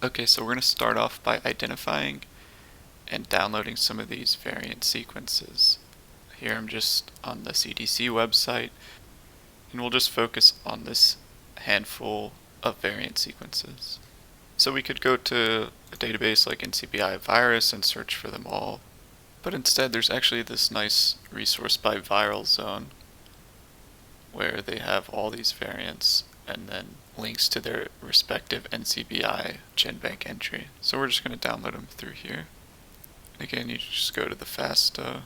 Okay, so we're going to start off by identifying and downloading some of these variant sequences. Here I'm just on the CDC website, and we'll just focus on this handful of variant sequences. So we could go to a database like NCBI Virus and search for them all, but instead there's actually this nice resource by Viral Zone where they have all these variants and then links to their respective NCBI GenBank entry. So we're just going to download them through here. Again, you just go to the FASTA.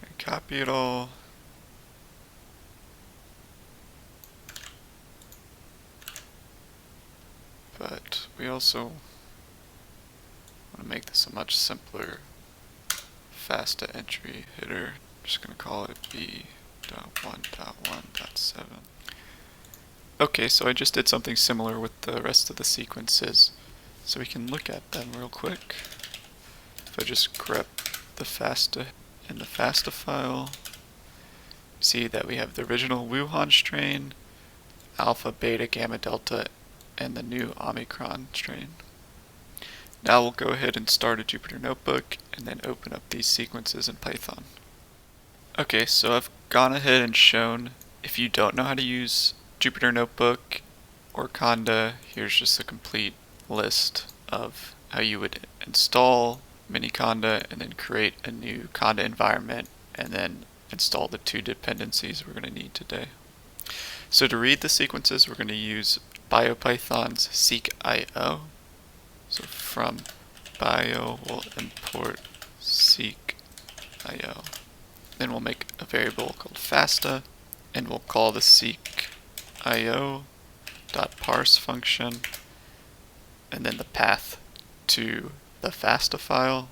And copy it all. But we also want to make this a much simpler FASTA entry header. I'm just going to call it b.1.1.7. Okay, so I just did something similar with the rest of the sequences, so we can look at them real quick. If I just grep the FASTA in the FASTA file, see that we have the original Wuhan strain, alpha, beta, gamma, delta, and the new Omicron strain. Now we'll go ahead and start a Jupyter Notebook and then open up these sequences in Python. Okay, so I've gone ahead and shown, if you don't know how to use Jupyter Notebook or Conda, here's just a complete list of how you would install mini-Conda and then create a new Conda environment and then install the two dependencies we're going to need today. So to read the sequences, we're going to use BioPython's SeqIO. So from bio, we'll import SeqIO. Then we'll make a variable called fasta, and we'll call the SeqIO.parse function, and then the path to the fasta file,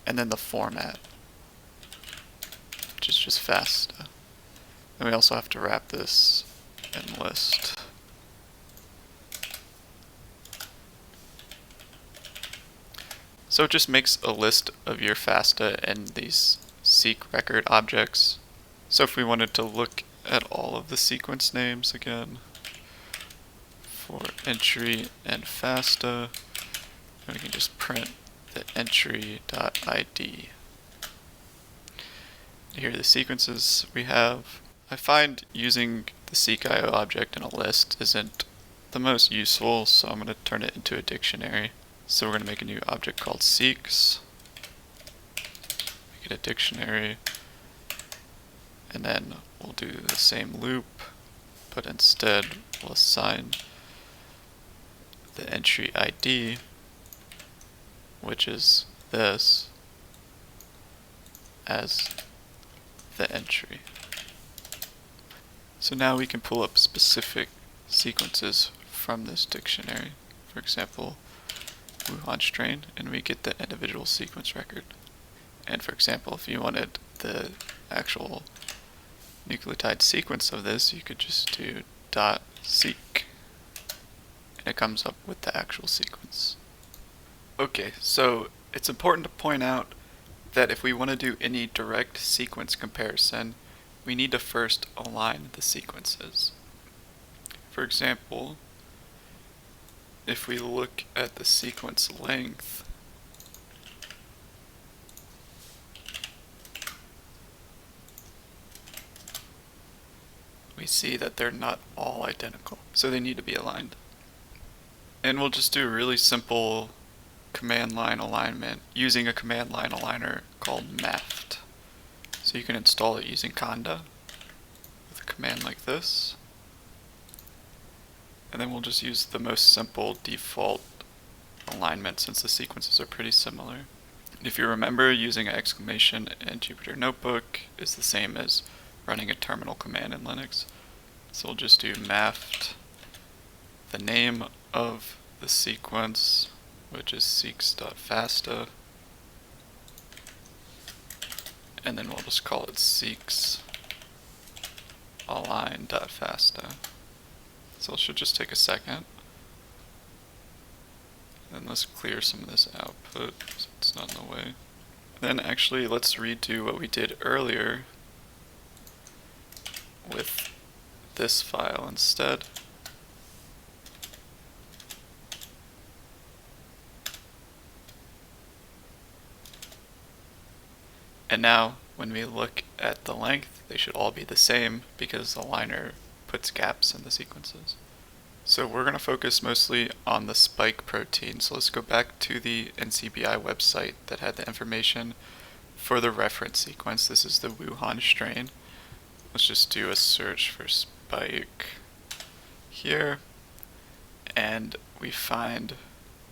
and then the format, which is just fasta. Then we also have to wrap this in list. So it just makes a list of your FASTA and these seq record objects. So if we wanted to look at all of the sequence names again for entry and FASTA, we can just print the entry.id. Here are the sequences we have. I find using the SeqIO object in a list isn't the most useful, so I'm going to turn it into a dictionary. So we're going to make a new object called seqs, make it a dictionary, and then we'll do the same loop, but instead we'll assign the entry ID, which is this, as the entry. So now we can pull up specific sequences from this dictionary. For example, Wuhan strain, and we get the individual sequence record. And for example, if you wanted the actual nucleotide sequence of this, you could just do .seq, and it comes up with the actual sequence. Okay, so it's important to point out that if we want to do any direct sequence comparison, we need to first align the sequences. For example, if we look at the sequence length, we see that they're not all identical, so they need to be aligned. And we'll just do a really simple command line alignment using a command line aligner called mafft. So you can install it using Conda with a command like this. And then we'll just use the most simple default alignment since the sequences are pretty similar. And if you remember, using an exclamation in Jupyter Notebook is the same as running a terminal command in Linux. So we'll just do mafft, the name of the sequence, which is seqs.fasta, and then we'll just call it seqs align.fasta. So it should just take a second. And let's clear some of this output so it's not in the way. Then actually let's redo what we did earlier with this file instead. And now when we look at the length, they should all be the same because the liner puts gaps in the sequences. So we're going to focus mostly on the spike protein. So let's go back to the NCBI website that had the information for the reference sequence. This is the Wuhan strain. Let's just do a search for spike here, and we find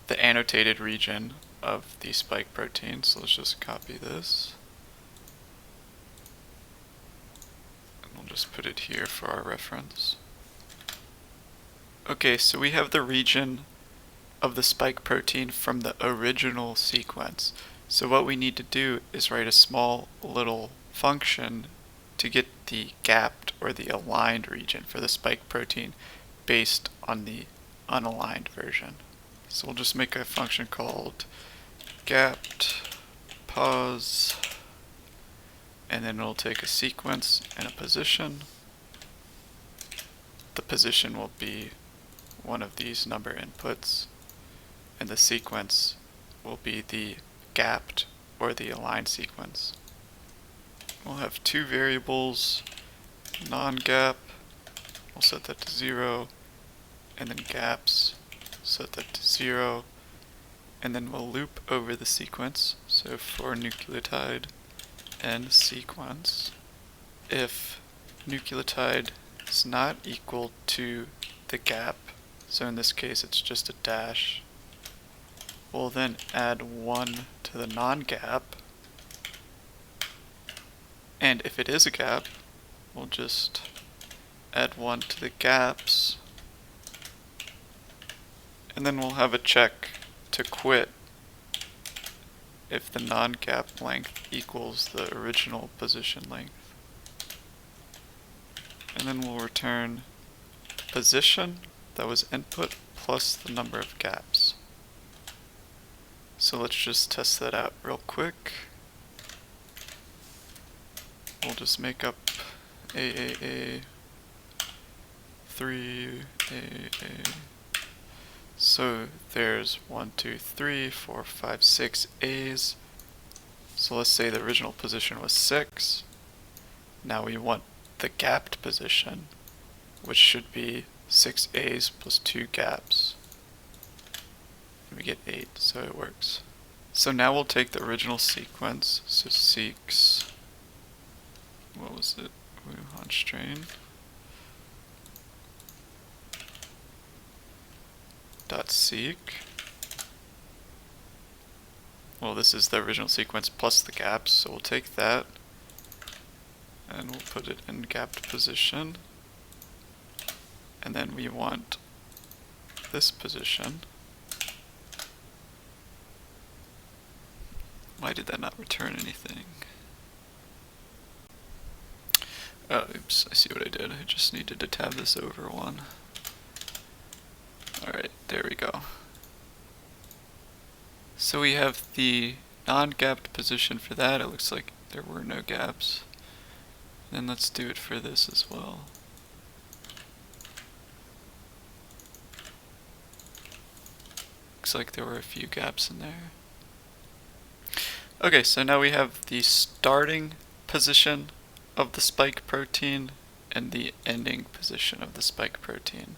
the annotated region of the spike protein. So let's just copy this, and we'll just put it here for our reference. Okay, so we have the region of the spike protein from the original sequence. So what we need to do is write a small little function to get the gapped or the aligned region for the spike protein based on the unaligned version. So we'll just make a function called gapped pos, and then it'll take a sequence and a position. The position will be one of these number inputs, and the sequence will be the gapped or the aligned sequence. We'll have two variables, non-gap, we'll set that to 0, and then gaps, set that to 0, and then we'll loop over the sequence. So for nucleotide and sequence, if nucleotide is not equal to the gap, so in this case it's just a dash, we'll then add 1 to the non-gap, and if it is a gap, we'll just add 1 to the gaps, and then we'll have a check to quit if the non-gap length equals the original position length. And then we'll return position that was input plus the number of gaps. So let's just test that out real quick. We'll just make up AAA 3 AA. So there's 1, 2, 3, 4, 5, 6 A's. So let's say the original position was 6. Now we want the gapped position, which should be 6 A's plus 2 gaps. And we get 8, so it works. So now we'll take the original sequence, so seqs, what was it, Wuhan strain, .seq. Well, this is the original sequence plus the gaps, so we'll take that and we'll put it in gapped position. And then we want this position. Why did that not return anything? Oh, oops, I see what I did. I just needed to tab this over one. Alright, there we go. So we have the non-gapped position for that. It looks like there were no gaps. And let's do it for this as well. Looks like there were a few gaps in there. Okay, so now we have the starting position of the spike protein and the ending position of the spike protein.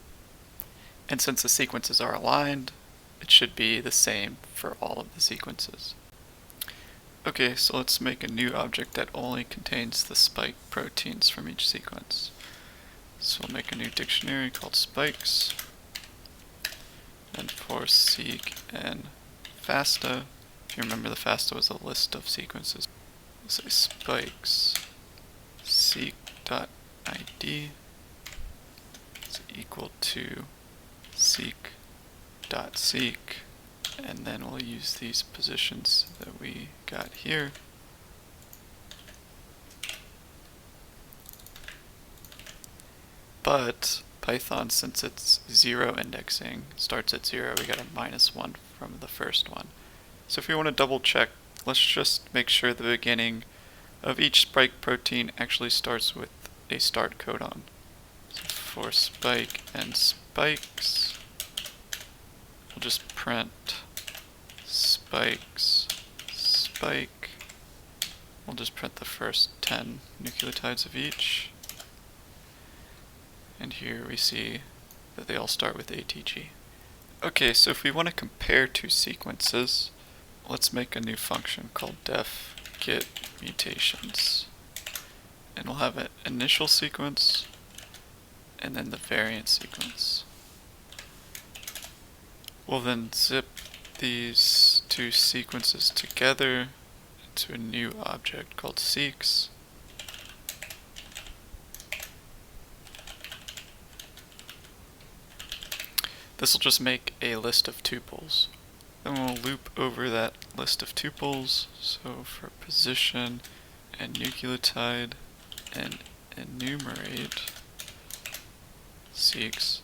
And since the sequences are aligned, it should be the same for all of the sequences. Okay, so let's make a new object that only contains the spike proteins from each sequence. So we'll make a new dictionary called spikes. And for seq and fasta, if you remember, the fasta was a list of sequences. We'll say spikes seq.id is equal to seq.seq, and then we'll use these positions that we got here. But Python, since it's 0 indexing, starts at 0, we got a -1 from the first one. So if we want to double check, let's just make sure the beginning of each spike protein actually starts with a start codon. So for spike and spikes, we'll just print spikes, spike. We'll just print the first 10 nucleotides of each. And here we see that they all start with ATG. Okay, so if we want to compare two sequences, let's make a new function called def get mutations. And we'll have an initial sequence and then the variant sequence. We'll then zip these two sequences together into a new object called seqs. This will just make a list of tuples. Then we'll loop over that list of tuples. So for position and nucleotide and enumerate seqs.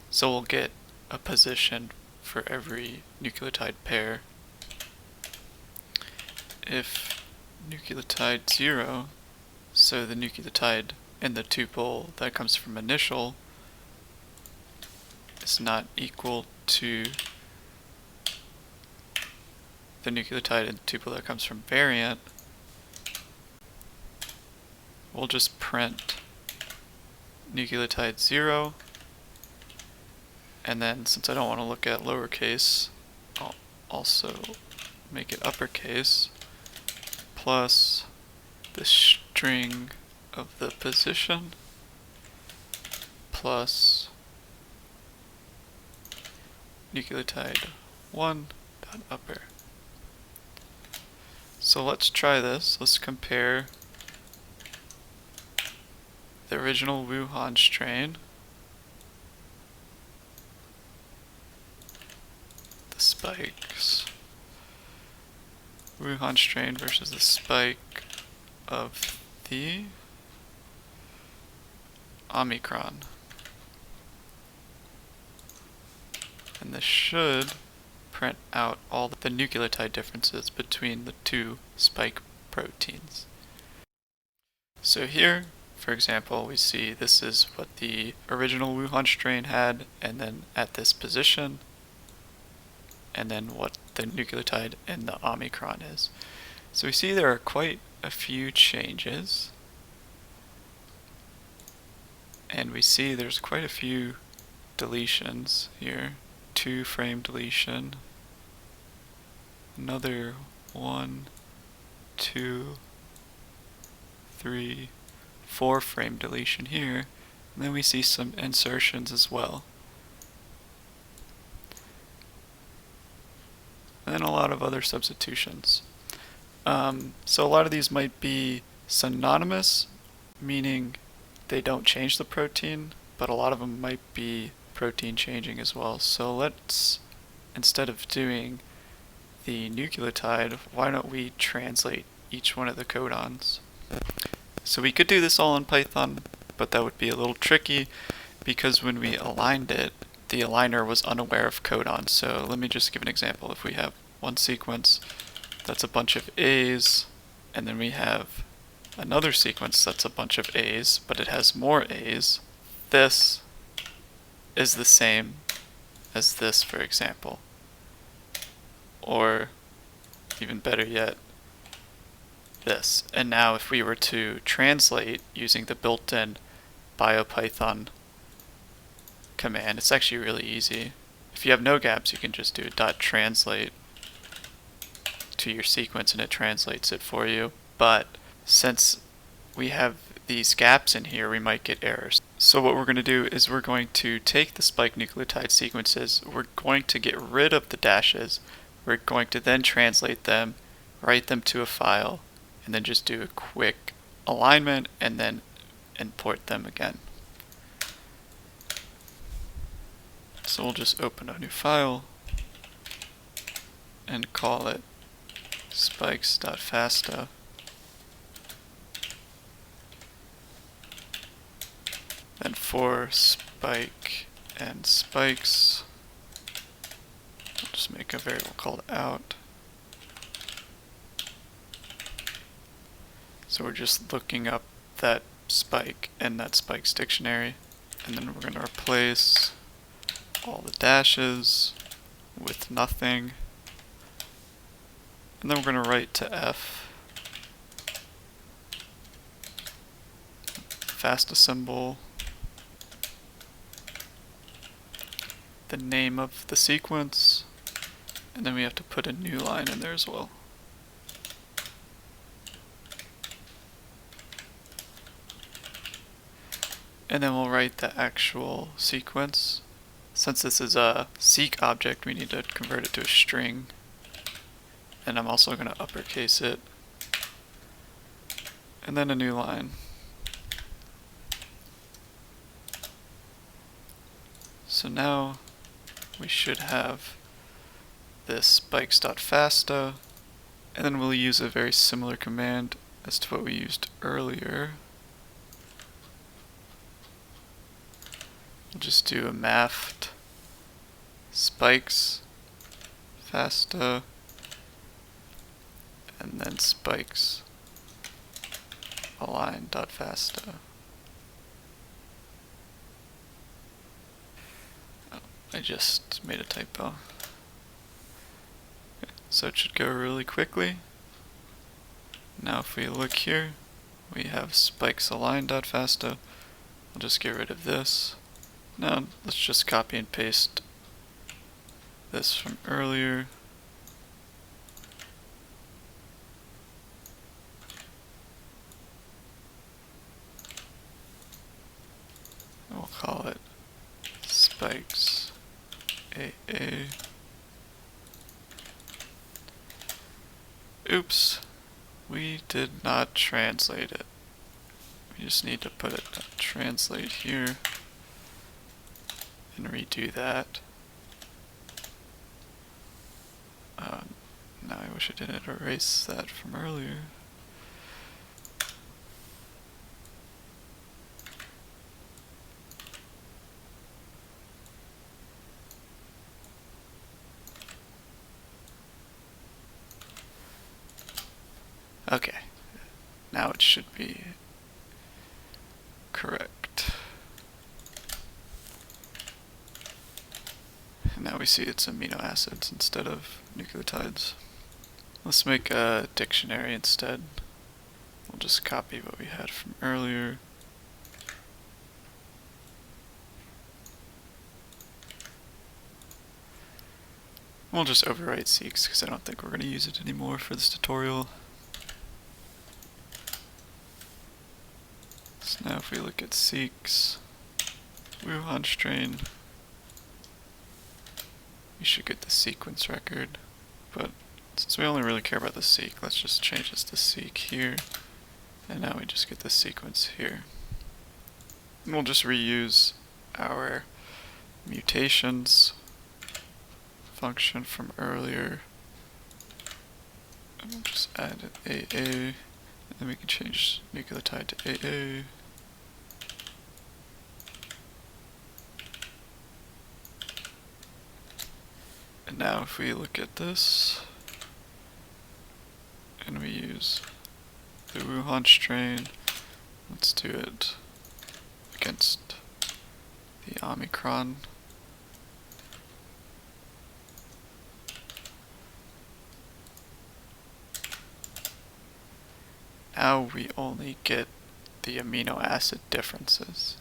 So we'll get a position for every nucleotide pair. If nucleotide 0, so the nucleotide in the tuple that comes from initial is not equal to the nucleotide in the tuple that comes from variant, we'll just print nucleotide 0, and then since I don't want to look at lowercase, I'll also make it uppercase, plus the string of the position, plus nucleotide 1 dot upper. So let's try this. Let's compare the original Wuhan strain, the spikes, Wuhan strain versus the spike of the Omicron. And this should print out all the nucleotide differences between the two spike proteins. So here, for example, we see this is what the original Wuhan strain had, and then at this position, and then what the nucleotide in the Omicron is. So we see there are quite a few changes, and we see there's quite a few deletions here. 2 frame deletion, another 1, 2, 3, 4 frame deletion here, and then we see some insertions as well. And then a lot of other substitutions. So a lot of these might be synonymous, meaning they don't change the protein, but a lot of them might be protein changing as well. So let's, instead of doing the nucleotide, why don't we translate each one of the codons? So we could do this all in Python, but that would be a little tricky because when we aligned it, the aligner was unaware of codons. So let me just give an example. If we have one sequence that's a bunch of A's, and then we have another sequence that's a bunch of A's, but it has more A's, this is the same as this, for example. Or even better yet, this. And now if we were to translate using the built-in BioPython command, it's actually really easy. If you have no gaps, you can just do .translate to your sequence and it translates it for you. But since we have these gaps in here, we might get errors. So what we're going to do is we're going to take the spike nucleotide sequences, we're going to get rid of the dashes, we're going to then translate them, write them to a file, and then just do a quick alignment and then import them again. So we'll just open a new file and call it spikes.fasta. Then for spike and spikes, we'll just make a variable called out. So we're just looking up that spike in that spikes dictionary. And then we're going to replace all the dashes with nothing. And then we're going to write to F, fasta symbol, the name of the sequence, and then we have to put a new line in there as well. And then we'll write the actual sequence. Since this is a seq object, we need to convert it to a string. And I'm also going to uppercase it. And then a new line. So now we should have this spikes.fasta, and then we'll use a very similar command as to what we used earlier. We'll just do a mafft spikes fasta and then spikes align.fasta. Oh, I just made a typo. Okay, so it should go really quickly. Now if we look here, we have spikes align.fasta. I'll just get rid of this. Now let's just copy and paste this from earlier. And we'll call it spikes AA. Oops, we did not translate it. We just need to put it translate here and redo that. Now I wish I didn't erase that from earlier. Okay, now it should be correct. And now we see it's amino acids instead of nucleotides. Let's make a dictionary instead. We'll just copy what we had from earlier. We'll just overwrite seqs because I don't think we're going to use it anymore for this tutorial. So now if we look at seqs, Wuhan strain, we should get the sequence record, but since we only really care about the seq, let's just change this to seq here, and now we just get the sequence here. And we'll just reuse our mutations function from earlier, and we'll just add an AA, and then we can change nucleotide to AA. And now if we look at this, and we use the Wuhan strain, let's do it against the Omicron. Now we only get the amino acid differences.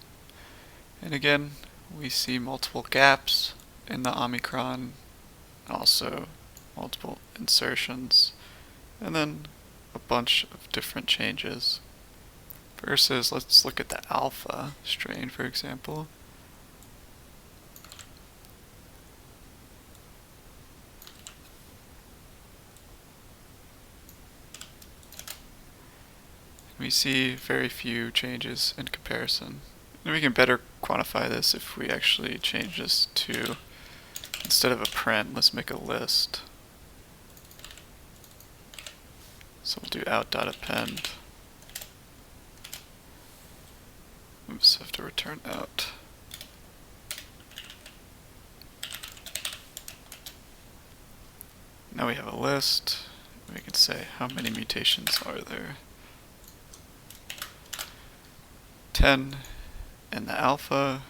And again, we see multiple gaps in the Omicron, also multiple insertions, and then a bunch of different changes. Versus, let's look at the alpha strain, for example. We see very few changes in comparison. And we can better quantify this if we actually change this to, instead of a print, let's make a list. So we'll do out.append. Oops, I have to return out. Now we have a list. We can say how many mutations are there. 10 in the alpha.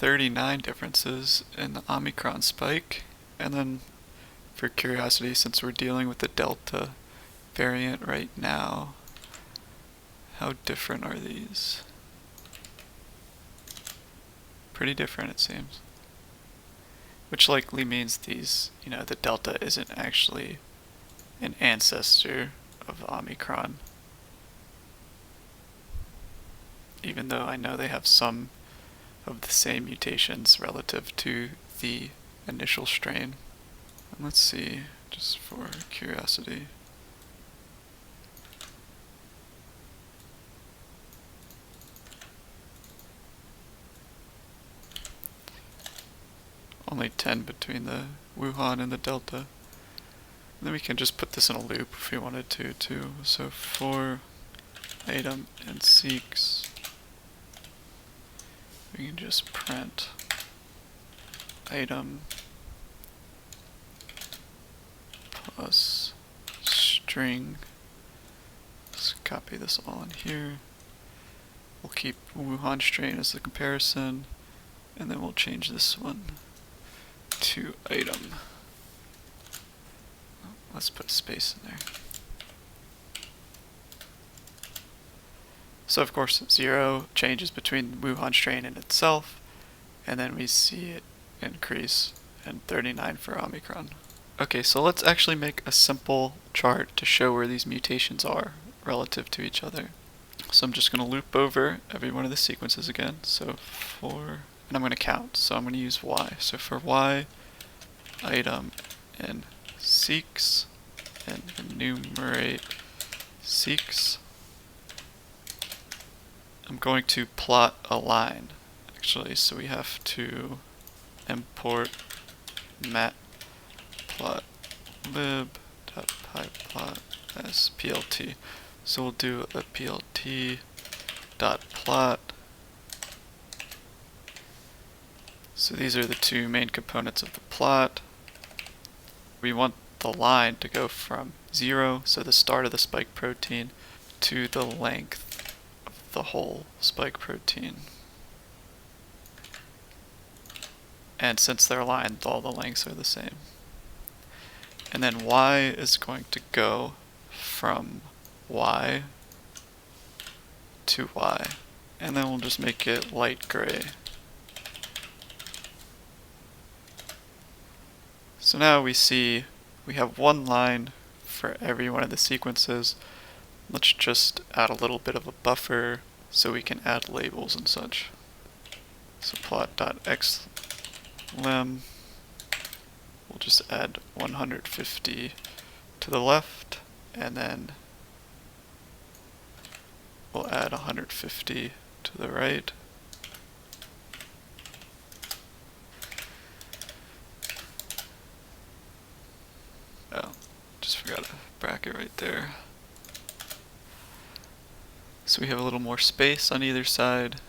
.39 differences in the Omicron spike. And then for curiosity, since we're dealing with the Delta variant right now, how different are these? Pretty different, it seems. Which likely means these, the Delta isn't actually an ancestor of Omicron. Even though I know they have some of the same mutations relative to the initial strain. And let's see, just for curiosity. Only 10 between the Wuhan and the Delta. And then we can just put this in a loop if we wanted to too. So for item and seqs, we can just print item plus string. Let's copy this all in here. We'll keep Wuhan strain as the comparison, and then we'll change this one to item. Let's put a space in there. So of course 0 changes between Wuhan strain and itself, and then we see it increase, and 39 for Omicron. Okay, so let's actually make a simple chart to show where these mutations are relative to each other. So I'm just going to loop over every one of the sequences again. So and I'm going to count. So I'm going to use y. So for y, item and seqs, and enumerate seqs, I'm going to plot a line, actually, so we have to import matplotlib.pyplot_plt. So we'll do a plt.plot. So these are the two main components of the plot. We want the line to go from 0, so the start of the spike protein, to the length the whole spike protein. And since they're aligned, all the lengths are the same. And then y is going to go from y to y. And then we'll just make it light gray. So now we see we have one line for every one of the sequences. Let's just add a little bit of a buffer so we can add labels and such. So plot.xlim, we'll just add 150 to the left, and then we'll add 150 to the right. Oh, just forgot a bracket right there. So we have a little more space on either side.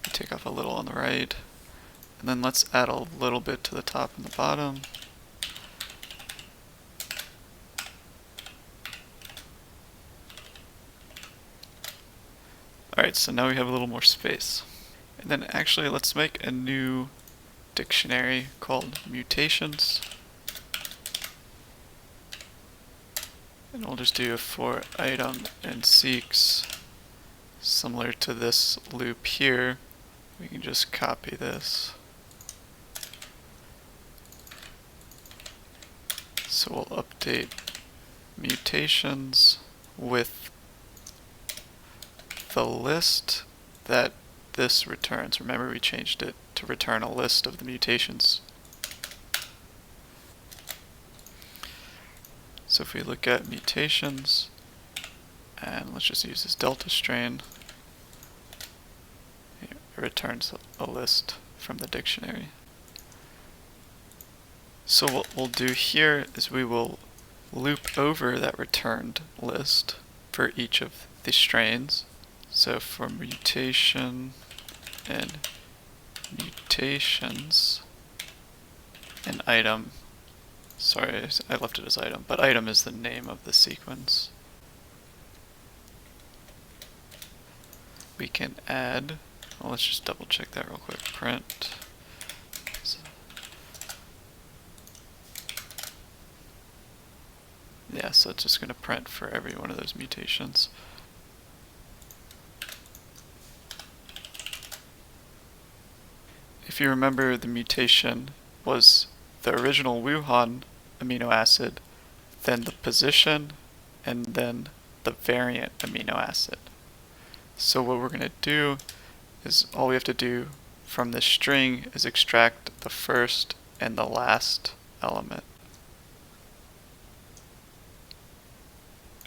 We take off a little on the right. And then let's add a little bit to the top and the bottom. Alright, so now we have a little more space. And then actually let's make a new dictionary called mutations. And we'll just do a for item and seqs. Similar to this loop here, we can just copy this. So we'll update mutations with the list that this returns. Remember, we changed it to return a list of the mutations. So if we look at mutations, and let's just use this delta strain, it returns a list from the dictionary. So what we'll do here is we will loop over that returned list for each of the strains. So for mutation and mutations and item. Sorry, I left it as item, but item is the name of the sequence. We can add, well, let's just double check that real quick. Print. Yeah, so it's just going to print for every one of those mutations. If you remember, the mutation was the original Wuhan amino acid, then the position, and then the variant amino acid. So what we're going to do is all we have to do from this string is extract the first and the last element.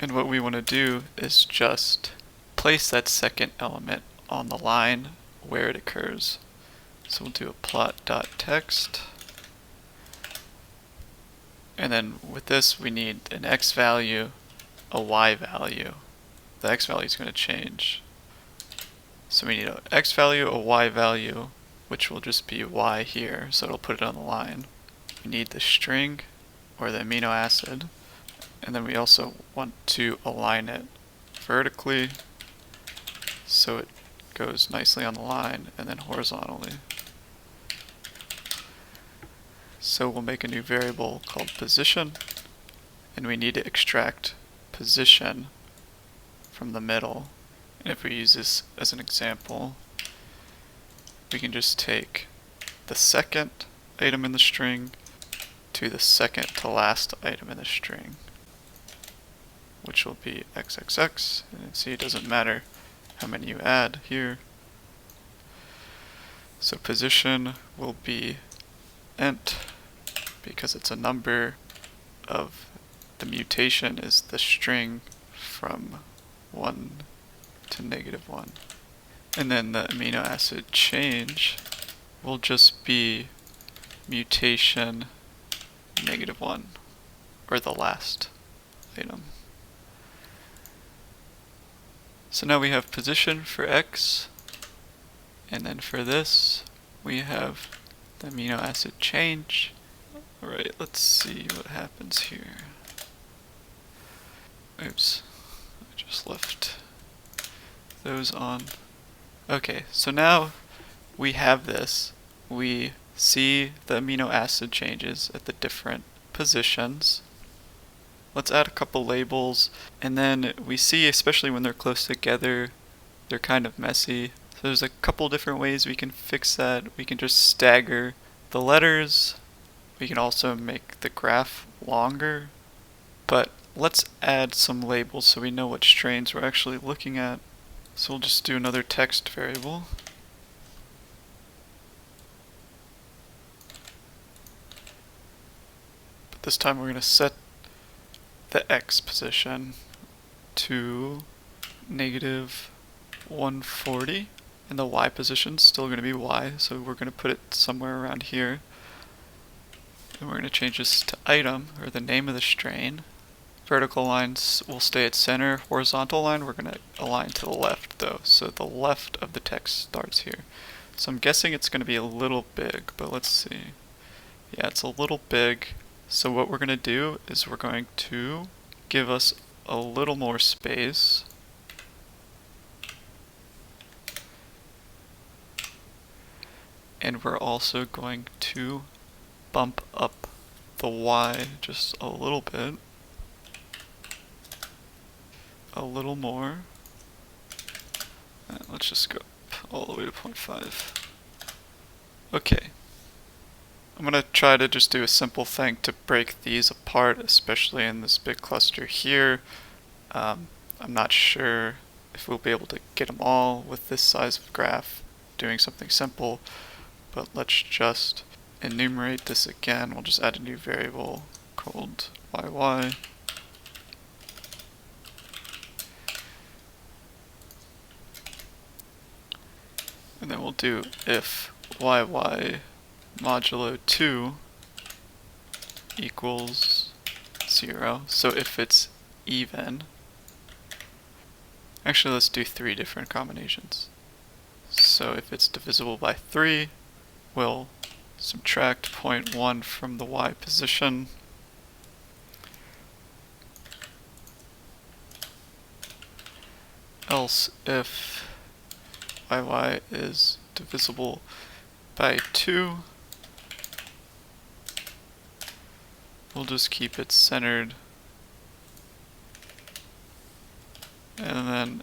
And what we want to do is just place that second element on the line where it occurs. So we'll do a plot.text. And then with this we need an x value, a y value. The x value is going to change. So we need an x value, a y value, which will just be y here, so it'll put it on the line. We need the string, or the amino acid, and then we also want to align it vertically so it goes nicely on the line, and then horizontally. So we'll make a new variable called position, and we need to extract position from the middle. And if we use this as an example, we can just take the second item in the string to the second to last item in the string, which will be xxx, and see it doesn't matter how many you add here. So position will be int, because it's a number of the mutation is the string from 1 to -1. And then the amino acid change will just be mutation -1, or the last item. So now we have position for x, and then for this we have the amino acid change. Alright, let's see what happens here. Oops, I just left those on. Okay, so now we have this. We see the amino acid changes at the different positions. Let's add a couple labels, and then we see, especially when they're close together, they're kind of messy. So there's a couple different ways we can fix that. We can just stagger the letters. We can also make the graph longer. But let's add some labels so we know what strains we're actually looking at. So we'll just do another text variable. But this time we're going to set the x position to -140, and the y position is still going to be y, so we're going to put it somewhere around here. And we're going to change this to item, or the name of the strain. Vertical lines will stay at center. Horizontal line we're going to align to the left though, so the left of the text starts here. So I'm guessing it's going to be a little big, but let's see. Yeah, it's a little big. So what we're going to do is we're going to give us a little more space. And we're also going to bump up the y just a little bit. A little more. And let's just go up all the way to 0.5. Okay. I'm going to try to just do a simple thing to break these apart, especially in this big cluster here. I'm not sure if we'll be able to get them all with this size of graph doing something simple, but let's just enumerate this again. We'll just add a new variable called yy. And then we'll do if yy modulo 2 equals 0. So if it's even, actually let's do 3 different combinations. So if it's divisible by 3, we'll subtract 0.1 from the y position. Else if yy is divisible by 2, we'll just keep it centered. And then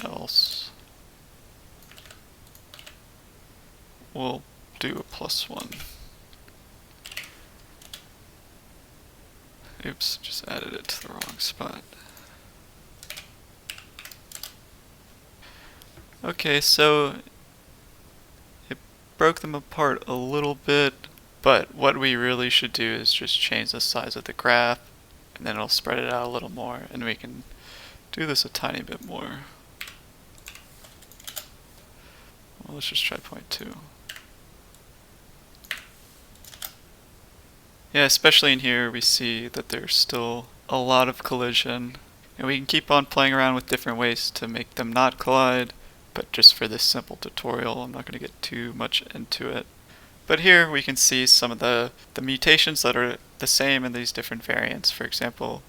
else we'll do a +1. Oops, just added it to the wrong spot. Okay, so it broke them apart a little bit, but what we really should do is just change the size of the graph, and then it'll spread it out a little more, and we can do this a tiny bit more. Well, let's just try 0.2. Yeah, especially in here we see that there's still a lot of collision, and we can keep on playing around with different ways to make them not collide, but just for this simple tutorial I'm not going to get too much into it. But here we can see some of the mutations that are the same in these different variants. For example,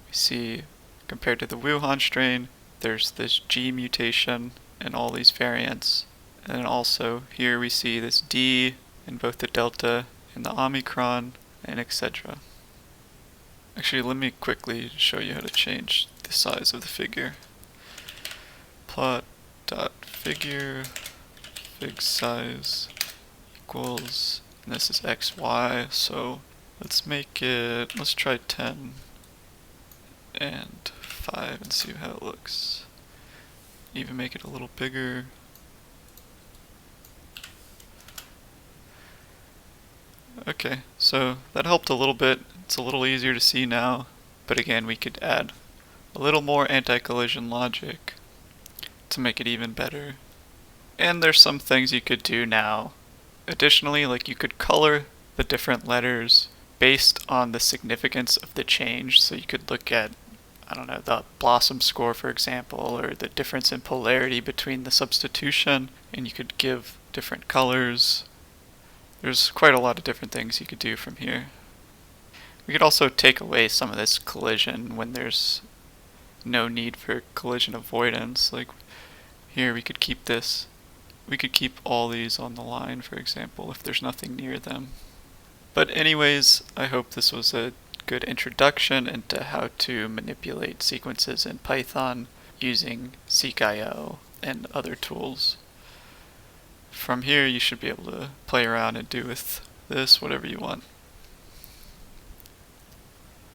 we see compared to the Wuhan strain, there's this G mutation in all these variants. And then also here we see this D in both the Delta and the Omicron, and etc. Actually, let me quickly show you how to change the size of the figure. Plot.figure fig size equals, and this is xy, so let's try 10 and 5 and see how it looks. Even make it a little bigger. Okay, so that helped a little bit. It's a little easier to see now, but again we could add a little more anti-collision logic to make it even better. And there's some things you could do now. Additionally, like you could color the different letters based on the significance of the change. So you could look at, I don't know, the blossom score, for example, or the difference in polarity between the substitution, and you could give different colors. There's quite a lot of different things you could do from here. We could also take away some of this collision when there's no need for collision avoidance. Like here we could keep this. We could keep all these on the line, for example, if there's nothing near them. But anyways, I hope this was a good introduction into how to manipulate sequences in Python using SeqIO and other tools. From here you should be able to play around and do with this whatever you want.